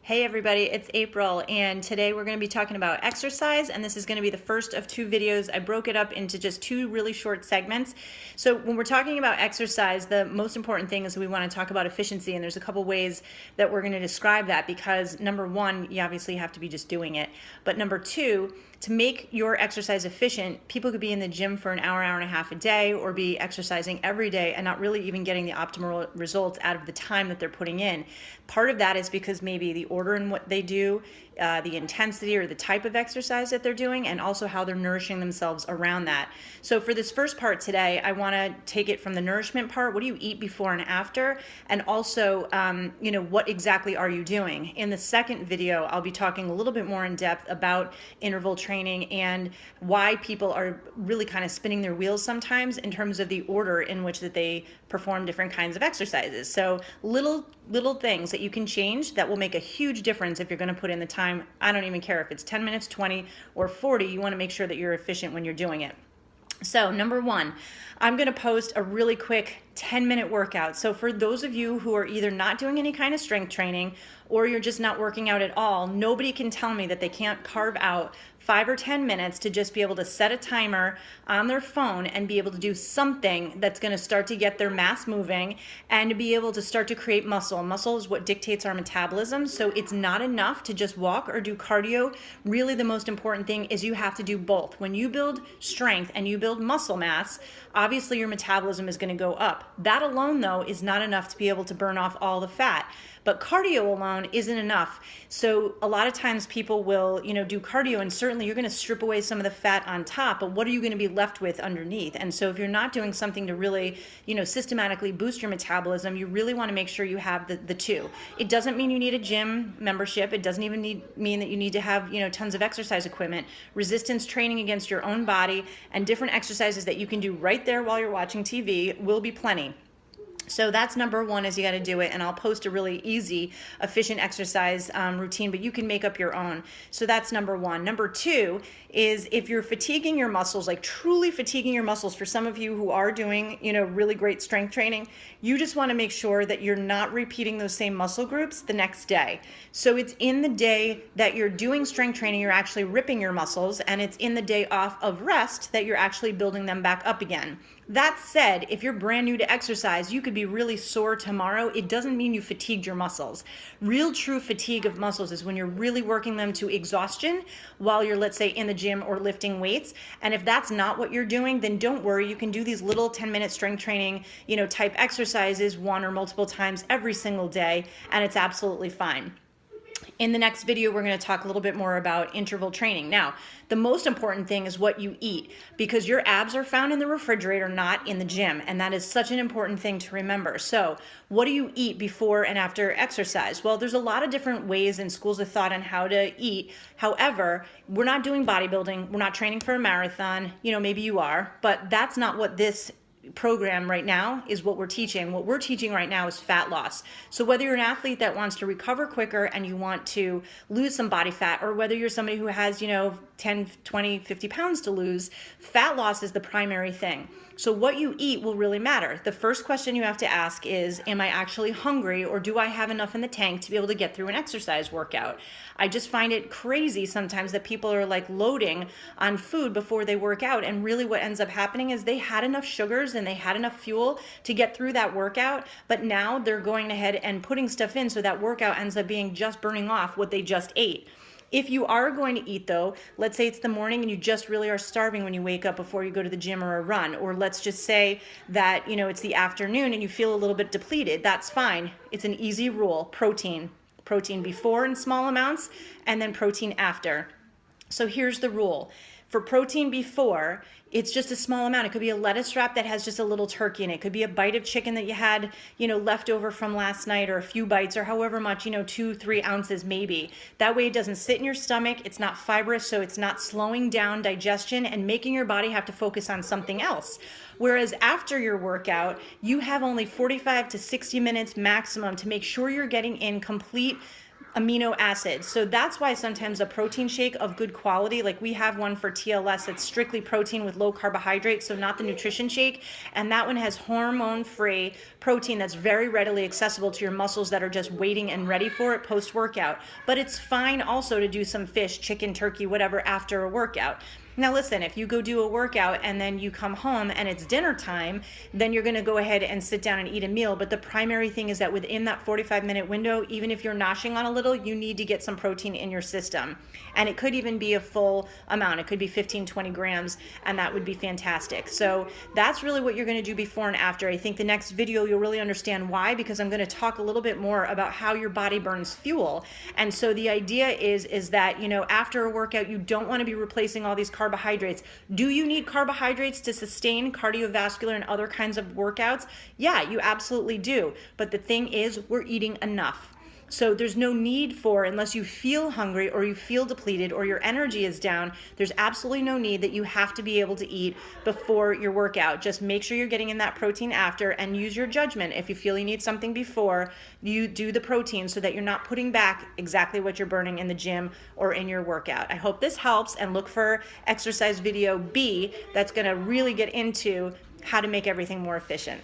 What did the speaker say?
Hey everybody, it's April, and today we're going to be talking about exercise, and this is going to be the first of two videos. I broke it up into just two really short segments. So when we're talking about exercise, the most important thing is we want to talk about efficiency, and there's a couple ways that we're going to describe that because number one, you obviously have to be just doing it, but number two, to make your exercise efficient, people could be in the gym for an hour, hour and a half a day, or be exercising every day and not really even getting the optimal results out of the time that they're putting in. Part of that is because maybe the order in what they do, the intensity or the type of exercise that they're doing, and also how they're nourishing themselves around that. So for this first part today, I want to take it from the nourishment part. What do you eat before and after? And also, what exactly are you doing? In the second video, I'll be talking a little bit more in depth about interval training and why people are really kind of spinning their wheels sometimes in terms of the order in which that they perform different kinds of exercises. So little things that you can change that will make a huge difference if you're going to put in the time. I don't even care if it's 10 minutes, 20, or 40. You want to make sure that you're efficient when you're doing it. So number one, I'm going to post a really quick 10-minute workout. So for those of you who are either not doing any kind of strength training or you're just not working out at all, nobody can tell me that they can't carve out 5 or 10 minutes to just be able to set a timer on their phone and be able to do something that's going to start to get their mass moving and to be able to start to create muscle. Muscle is what dictates our metabolism, so it's not enough to just walk or do cardio. Really, the most important thing is you have to do both. When you build strength and you build muscle mass, obviously your metabolism is going to go up. That alone, though, is not enough to be able to burn off all the fat. But cardio alone isn't enough. So a lot of times people will, do cardio, and certainly you're going to strip away some of the fat on top, but what are you going to be left with underneath? And so if you're not doing something to really, systematically boost your metabolism, you really want to make sure you have the two. It doesn't mean you need a gym membership. It doesn't even mean that you need to have, tons of exercise equipment. Resistance training against your own body and different exercises that you can do right there while you're watching TV will be plenty. So that's number one, is you got to do it, and I'll post a really easy, efficient exercise routine, but you can make up your own. So that's number one. Number two is if you're fatiguing your muscles, like truly fatiguing your muscles, for some of you who are doing, really great strength training, you just want to make sure that you're not repeating those same muscle groups the next day. So it's in the day that you're doing strength training, you're actually ripping your muscles, and it's in the day off of rest that you're actually building them back up again. That said, if you're brand new to exercise, you could be really sore tomorrow. It doesn't mean you fatigued your muscles. Real true fatigue of muscles is when you're really working them to exhaustion while you're, let's say, in the gym or lifting weights. And if that's not what you're doing, then don't worry. You can do these little 10-minute strength training, type exercises one or multiple times every single day, and it's absolutely fine. In the next video, we're going to talk a little bit more about interval training. Now, the most important thing is what you eat, because your abs are found in the refrigerator, not in the gym, and that is such an important thing to remember. So what do you eat before and after exercise? Well, there's a lot of different ways and schools of thought on how to eat. However, we're not doing bodybuilding. We're not training for a marathon. Maybe you are, but that's not what this program right now is what we're teaching. What we're teaching right now is fat loss. So whether you're an athlete that wants to recover quicker and you want to lose some body fat, or whether you're somebody who has, 10, 20, 50 pounds to lose, fat loss is the primary thing. So what you eat will really matter. The first question you have to ask is, am I actually hungry, or do I have enough in the tank to be able to get through an exercise workout? I just find it crazy sometimes that people are like loading on food before they work out, and really what ends up happening is they had enough sugars and they had enough fuel to get through that workout, but now they're going ahead and putting stuff in, so that workout ends up being just burning off what they just ate. If you are going to eat, though, let's say it's the morning and you just really are starving when you wake up before you go to the gym or a run, or let's just say that, it's the afternoon and you feel a little bit depleted, that's fine. It's an easy rule: protein before in small amounts, and then protein after. So here's the rule. For protein before, it's just a small amount. It could be a lettuce wrap that has just a little turkey in it. It could be a bite of chicken that you had, left over from last night, or a few bites, or however much, 2-3 ounces maybe. That way it doesn't sit in your stomach. It's not fibrous, so it's not slowing down digestion and making your body have to focus on something else. Whereas after your workout, you have only 45 to 60 minutes maximum to make sure you're getting in complete amino acids. So that's why sometimes a protein shake of good quality, like we have one for TLS that's strictly protein with low carbohydrates, so not the nutrition shake, and that one has hormone-free protein that's very readily accessible to your muscles that are just waiting and ready for it post-workout. But it's fine also to do some fish, chicken, turkey, whatever after a workout. Now listen, if you go do a workout and then you come home and it's dinner time, then you're going to go ahead and sit down and eat a meal. But the primary thing is that within that 45-minute window, even if you're noshing on a little, you need to get some protein in your system. And it could even be a full amount. It could be 15, 20 grams, and that would be fantastic. So that's really what you're going to do before and after. I think the next video you'll really understand why, because I'm going to talk a little bit more about how your body burns fuel. And so the idea is that, you know, after a workout, you don't want to be replacing all these carbohydrates. Do you need carbohydrates to sustain cardiovascular and other kinds of workouts? Yeah, you absolutely do. But the thing is, we're eating enough. So there's no need for, unless you feel hungry or you feel depleted or your energy is down, there's absolutely no need that you have to be able to eat before your workout. Just make sure you're getting in that protein after, and use your judgment. If you feel you need something before, you do the protein so that you're not putting back exactly what you're burning in the gym or in your workout. I hope this helps, and look for exercise video B that's going to really get into how to make everything more efficient.